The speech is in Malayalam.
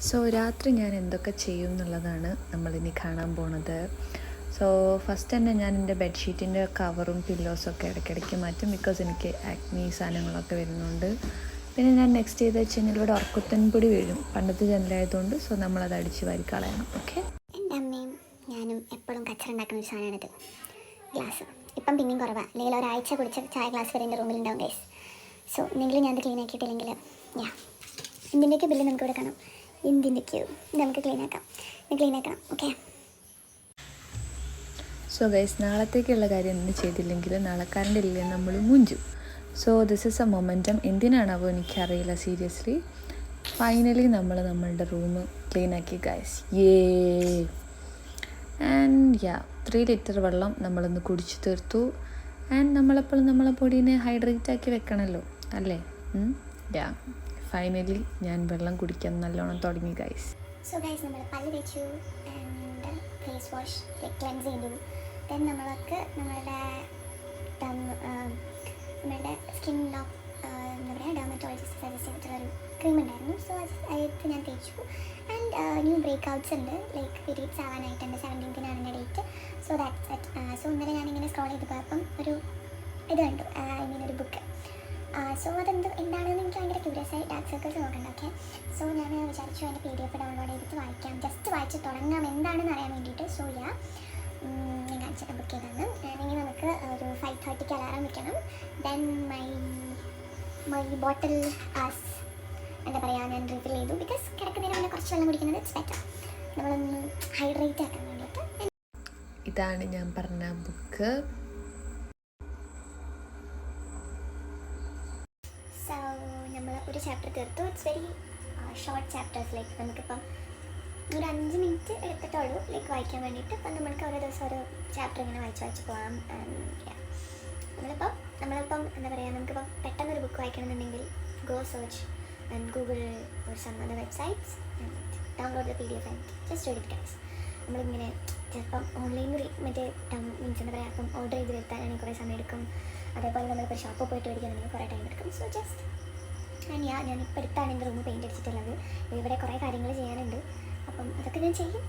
സോ രാത്രി ഞാൻ എന്തൊക്കെ ചെയ്യും എന്നുള്ളതാണ് നമ്മളിനി കാണാൻ പോണത്. സോ ഫസ്റ്റ് തന്നെ ഞാൻ എൻ്റെ ബെഡ്ഷീറ്റിൻ്റെ കവറും പില്ലോസൊക്കെ ഇടയ്ക്കിടയ്ക്ക് മാറ്റും, ബിക്കോസ് എനിക്ക് ആക്നി സാധനങ്ങളൊക്കെ വരുന്നുണ്ട്. പിന്നെ ഞാൻ നെക്സ്റ്റ് ചെയ്ത് വെച്ച് കഴിഞ്ഞാൽ ഇവിടെ ഉറക്കത്തൻ പൊടി വീഴും, പണ്ടത്തെ ജനലായതുകൊണ്ട്. സോ നമ്മളത് അടിച്ച് വാരി കളയണം. ഓക്കെ, എൻ്റെ അമ്മയും ഞാനും എപ്പോഴും കച്ചറുണ്ടാക്കുന്ന ഒരു സാധനമാണിത്, ഗ്ലാസ്. ഇപ്പം പിന്നെയും കുറവാണ്, അല്ലെങ്കിൽ ഒരാഴ്ച കുടിച്ച ചായ ഗ്ലാസ് വരെ എൻ്റെ റൂമിലുണ്ടാവും ഗൈസ്. സോ എന്തെങ്കിലും ഞാനത് ക്ലീൻ ആക്കിയിട്ടില്ലെങ്കിൽ എന്തിൻ്റെയൊക്കെ ബില്ല് നമുക്ക് ഇവിടെ കാണാം. എന്തിൻ്റെയൊക്കെയോ നമുക്ക് ക്ലീൻ ആക്കണം. ഓക്കെ, സോ ഗൈസ്, നാളത്തേക്കുള്ള കാര്യം എന്ത് ചെയ്തില്ലെങ്കിൽ നാളെ കറണ്ട് ഇല്ലേ നമ്മൾ മുഞ്ചും. So this is a momentum. എന്തിനാണാവോ എനിക്കറിയില്ല സീരിയസ്ലി. ഫൈനലി നമ്മളുടെ റൂം ക്ലീൻ ആക്കി ഗൈസ്. ആൻഡ് 3 ലിറ്റർ വെള്ളം നമ്മളൊന്ന് കുടിച്ചു തീർത്തു. ആൻഡ് നമ്മളെപ്പോഴും നമ്മളെ ബോഡീനെ ഹൈഡ്രേറ്റ് ആക്കി വെക്കണമല്ലോ, അല്ലേ? ഫൈനലി ഞാൻ വെള്ളം കുടിക്കാൻ നല്ലോണം തുടങ്ങി ഗൈസ്. സോ ഗൈസ്, നമ്മൾ പല്ല് തേച്ചു ആൻഡ് ഫേസ് വാഷ് ക്ലെൻസ് ചെയ്തു. ദെൻ നമ്മൾക്ക് നമ്മളുടെ സ്കിൻ എന്താ പറയുക, ഡെർമറ്റോളജിസ്റ്റ് സജസ്റ്റ് ചെയ്തിട്ടുള്ളൊരു ക്രീം ഉണ്ടായിരുന്നു. സോ അത് ഞാൻ തേച്ചു. ആൻഡ് ന്യൂ ബ്രേക്ക്ഔട്ട്സ് ഉണ്ട്, ലൈക്ക് പീരീഡ്സ് ആവാനായിട്ടുണ്ട്. 17th എൻ്റെ date. So that's it. So ഇന്നലെ ഞാനിങ്ങനെ സ്ക്രോൾ ചെയ്ത് പോയപ്പം ഒരു ഇത് കണ്ടു, ഒരു ബുക്ക്. സോ എന്താണെന്ന് എനിക്ക് ഭയങ്കര ക്യൂരിയസ് ആയി. ഡാർക്ക് സർക്കിൾസ് നോക്കണ്ട. ഓക്കെ, സോ ഞാൻ വിചാരിച്ചു അതിൻ്റെ PDF ഡൗൺലോഡ് ചെയ്തിട്ട് വായിക്കാം, ജസ്റ്റ് വായിച്ച് തുടങ്ങാം എന്താണെന്ന് അറിയാൻ വേണ്ടിയിട്ട്. സോ ഞാൻ കാണിച്ചിട്ട് ബുക്ക് ചെയ്താണ്. ഇനി നമുക്ക് ഒരു 5:30 അലാറം വെക്കണം. ദെൻ മൈ ബോട്ടിൽ എന്താ പറയുക, ഞാൻ റിഫിൽ ചെയ്തു, ബിക്കോസ് കിടക്കുന്നതിന് മുന്നേ കുറച്ച് വെള്ളം കുടിക്കുന്നത് ഇറ്റ്സ് ബെറ്റർ, നമ്മളൊന്ന് ഹൈഡ്രേറ്റ് ആക്കാൻ വേണ്ടിയിട്ട്. ഇതാണ് ഞാൻ പറഞ്ഞ ബുക്ക്. സോ നമ്മൾ ഒരു ചാപ്റ്റർ തീർത്തു. It's very short chapters, like നമുക്കിപ്പം ഒരു 5 മിനിറ്റ് എടുത്തിട്ടുള്ളൂ ലൈക്ക് വായിക്കാൻ വേണ്ടിയിട്ട്. അപ്പം നമ്മൾക്ക് ഓരോ ദിവസം ഓരോ ചാപ്റ്റർ ഇങ്ങനെ വായിച്ച് പോകാം. നമ്മളിപ്പം എന്താ പറയുക, നമുക്കിപ്പം പെട്ടെന്നൊരു ബുക്ക് വായിക്കണമെന്നുണ്ടെങ്കിൽ go search and Google or some other websites and download the PDF and just read it guys. നമ്മളിങ്ങനെ ചിലപ്പം ഓൺലൈനിൽ മീൻസ് എന്താ പറയുക, അപ്പം ഓർഡർ ചെയ്ത് വരുത്താനാണെങ്കിൽ കുറേ സമയം എടുക്കും. അതേപോലെ നമ്മളിപ്പോൾ ഷോപ്പിൽ പോയിട്ട് മേടിക്കുകയാണെങ്കിൽ കുറേ ടൈം എടുക്കും. സോ ജസ്റ്റ് ഞാനിപ്പോൾ അടുത്താണ് എൻ്റെ റൂം പെയിൻറ്റ് അടിച്ചിട്ടുള്ളത്. ഇവിടെ കുറേ കാര്യങ്ങൾ ചെയ്യാനുണ്ട്, അപ്പം അതൊക്കെ ഞാൻ ചെയ്യും.